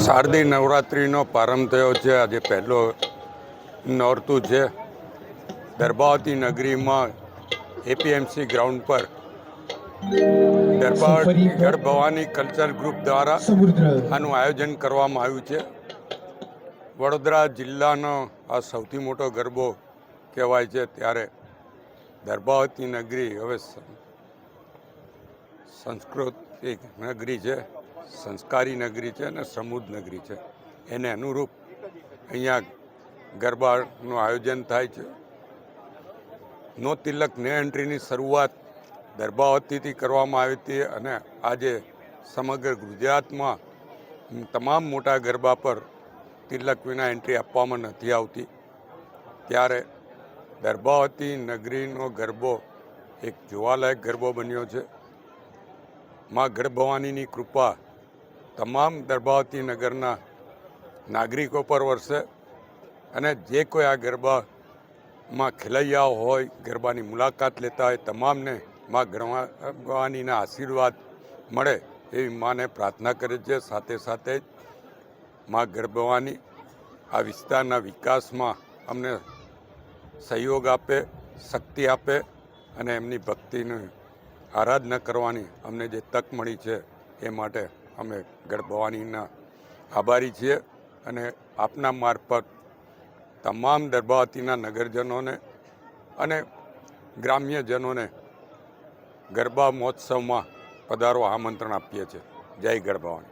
શારદીય નવરાત્રિનો પ્રારંભ થયો છે। આજે પહેલો નોરતું છે। દર્ભાવતી નગરીમાં એપીએમસી ગ્રાઉન્ડ પર ગઢ ભવાની કલ્ચરલ ગ્રુપ દ્વારા આનું આયોજન કરવામાં આવ્યું છે। વડોદરા જિલ્લાનો આ સૌથી મોટો ગરબો કહેવાય છે। ત્યારે દર્ભાવતી નગરી હવે સંસ્કૃતિક નગરી છે, સંસ્કારી નગરી છે અને સમૃદ્ધ નગરી છે। એને અનુરૂપ અહીંયા ગરબાનું આયોજન થાય છે। નો તિલક ને એન્ટ્રીની શરૂઆત દર્ભાવતીથી કરવામાં આવી હતી અને આજે સમગ્ર ગુજરાતમાં તમામ મોટા ગરબા પર તિલક વિના એન્ટ્રી આપવામાં નથી આવતી। ત્યારે દર્ભાવતી નગરીનો ગરબો એક જોવાલાયક ગરબો બન્યો છે। માં ગઢ ભવાનીની કૃપા તમામ દર્ભાવતી નગરના નાગરિકો પર વરસે અને જે કોઈ આ ગરબામાં ખેલૈયાઓ હોય, ગરબાની મુલાકાત લેતા હોય, તમામને માં ગઢ ભવાનીના આશીર્વાદ મળે એવી માને પ્રાર્થના કરે છે। સાથે સાથે જ માં ગઢ ભવાની આ વિસ્તારના વિકાસમાં અમને સહયોગ આપે, શક્તિ આપે અને એમની ભક્તિની આરાધના કરવાની અમને જે તક મળી છે એ માટે અમે ગઢ ભવાનીના આભારી છીએ અને આપના મારફત તમામ દર્ભાવતીના નગરજનોને અને ગ્રામ્યજનોને ગરબા મહોત્સવમાં પધારવા આમંત્રણ આપીએ છીએ। જય ગઢ ભવાની।